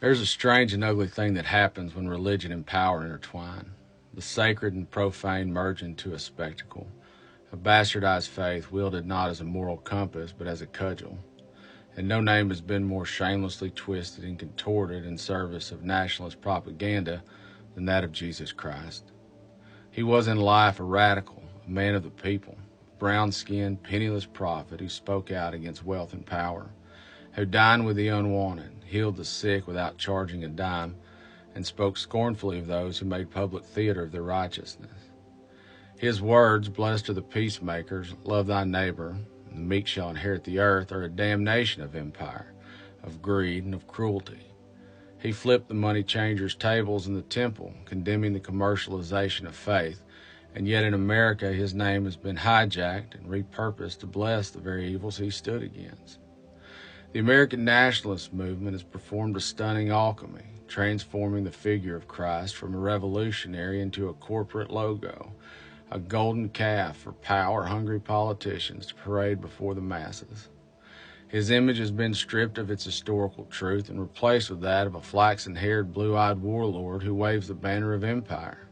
There's a strange and ugly thing that happens when religion and power intertwine. The sacred and profane merge into a spectacle. A bastardized faith wielded not as a moral compass, but as a cudgel. And no name has been more shamelessly twisted and contorted in service of nationalist propaganda than that of Jesus Christ. He was in life a radical, a man of the people, a brown-skinned, penniless prophet who spoke out against wealth and power, who dined with the unwanted, healed the sick without charging a dime, and spoke scornfully of those who made public theater of their righteousness. His words, blessed are the peacemakers, love thy neighbor, and the meek shall inherit the earth, are a damnation of empire, of greed, and of cruelty. He flipped the money changers' tables in the temple, condemning the commercialization of faith, and yet in America his name has been hijacked and repurposed to bless the very evils he stood against. The American nationalist movement has performed a stunning alchemy, transforming the figure of Christ from a revolutionary into a corporate logo, a golden calf for power-hungry politicians to parade before the masses. His image has been stripped of its historical truth and replaced with that of a flaxen-haired, blue-eyed warlord who waves the banner of empire.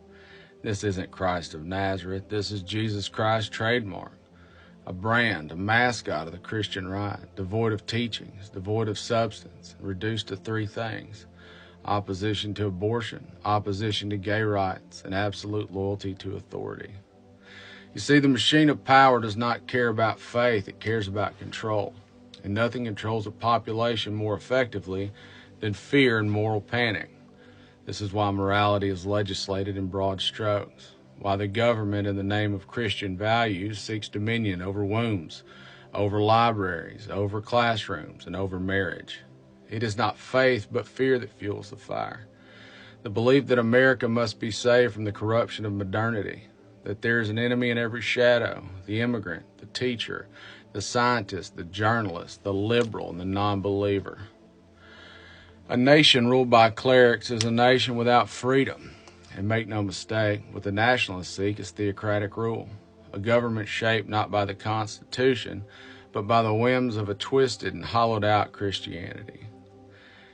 This isn't Christ of Nazareth. This is Jesus Christ's trademark. A brand, a mascot of the Christian right, devoid of teachings, devoid of substance, reduced to three things: opposition to abortion, opposition to gay rights, and absolute loyalty to authority. You see, the machine of power does not care about faith, it cares about control. And nothing controls a population more effectively than fear and moral panic. This is why morality is legislated in broad strokes, why the government, in the name of Christian values, seeks dominion over wombs, over libraries, over classrooms, and over marriage. It is not faith but fear that fuels the fire. The belief that America must be saved from the corruption of modernity, that there is an enemy in every shadow: the immigrant, the teacher, the scientist, the journalist, the liberal, and the non-believer. A nation ruled by clerics is a nation without freedom. And make no mistake, what the nationalists seek is theocratic rule, a government shaped not by the Constitution, but by the whims of a twisted and hollowed-out Christianity.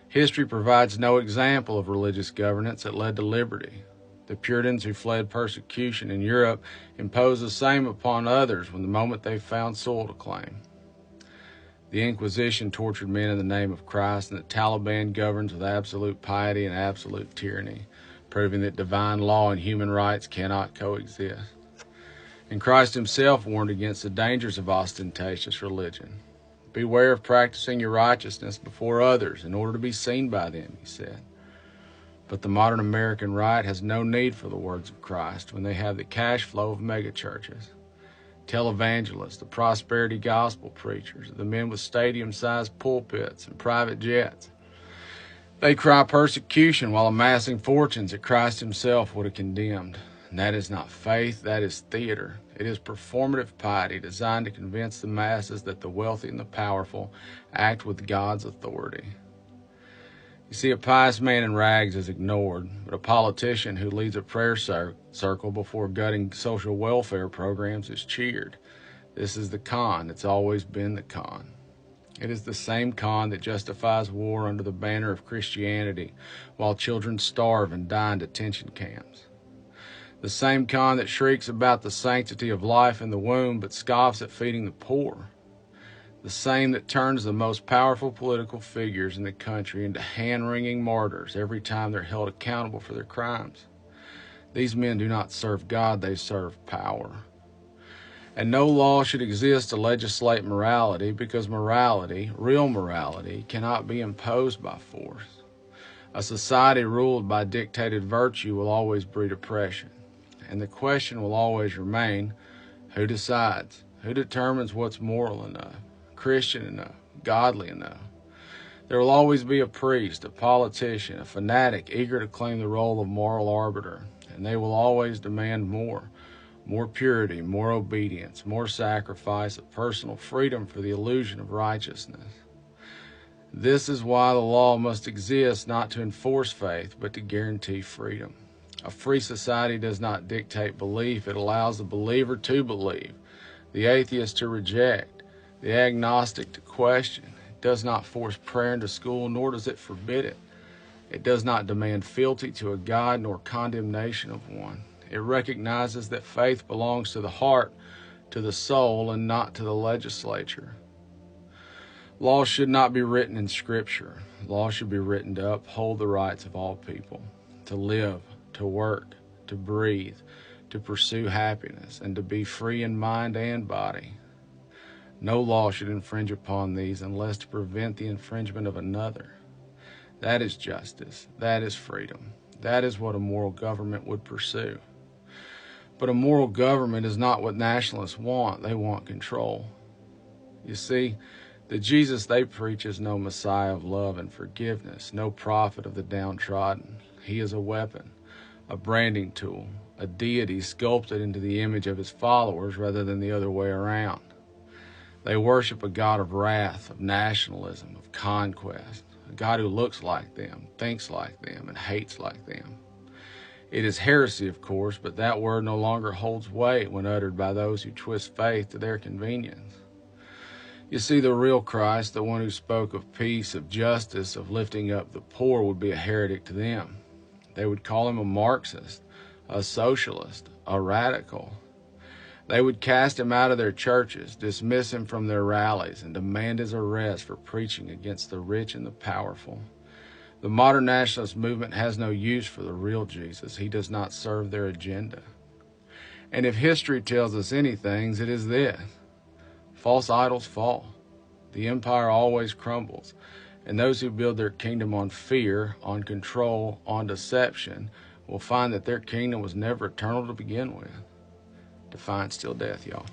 History provides no example of religious governance that led to liberty. The Puritans who fled persecution in Europe imposed the same upon others when the moment they found soil to claim. The Inquisition tortured men in the name of Christ, and the Taliban governs with absolute piety and absolute tyranny, proving that divine law and human rights cannot coexist. And Christ himself warned against the dangers of ostentatious religion. Beware of practicing your righteousness before others in order to be seen by them, he said. But the modern American right has no need for the words of Christ when they have the cash flow of megachurches. Televangelists, the prosperity gospel preachers, the men with stadium-sized pulpits and private jets. They cry persecution while amassing fortunes that Christ himself would have condemned. And that is not faith, that is theater. It is performative piety designed to convince the masses that the wealthy and the powerful act with God's authority. You see, a pious man in rags is ignored, but a politician who leads a prayer circle before gutting social welfare programs is cheered. This is the con. It's always been the con. It is the same con that justifies war under the banner of Christianity while children starve and die in detention camps. The same con that shrieks about the sanctity of life in the womb but scoffs at feeding the poor. The same that turns the most powerful political figures in the country into hand-wringing martyrs every time they're held accountable for their crimes. These men do not serve God, they serve power. And no law should exist to legislate morality, because morality, real morality, cannot be imposed by force. A society ruled by dictated virtue will always breed oppression. And the question will always remain, who decides? Who determines what's moral enough, Christian enough, godly enough? There will always be a priest, a politician, a fanatic eager to claim the role of moral arbiter, and they will always demand more purity, more obedience, more sacrifice of personal freedom for the illusion of righteousness. This is why the law must exist, not to enforce faith, but to guarantee freedom. A free society does not dictate belief, it allows the believer to believe, the atheist to reject, the agnostic to question. It does not force prayer into school, nor does it forbid it. It does not demand fealty to a God nor condemnation of one. It recognizes that faith belongs to the heart, to the soul, and not to the legislature. Law should not be written in Scripture. Law should be written to uphold the rights of all people, to live, to work, to breathe, to pursue happiness, and to be free in mind and body. No law should infringe upon these unless to prevent the infringement of another. That is justice. That is freedom. That is what a moral government would pursue. But a moral government is not what nationalists want. They want control. You see, the Jesus they preach is no Messiah of love and forgiveness, no prophet of the downtrodden. He is a weapon, a branding tool, a deity sculpted into the image of his followers rather than the other way around. They worship a God of wrath, of nationalism, of conquest, a God who looks like them, thinks like them, and hates like them. It is heresy, of course, but that word no longer holds weight when uttered by those who twist faith to their convenience. You see, the real Christ, the one who spoke of peace, of justice, of lifting up the poor, would be a heretic to them. They would call him a Marxist, a socialist, a radical. They would cast him out of their churches, dismiss him from their rallies, and demand his arrest for preaching against the rich and the powerful. The modern nationalist movement has no use for the real Jesus. He does not serve their agenda. And if history tells us anything, it is this: false idols fall. The empire always crumbles. And those who build their kingdom on fear, on control, on deception, will find that their kingdom was never eternal to begin with. Defiance till death, y'all.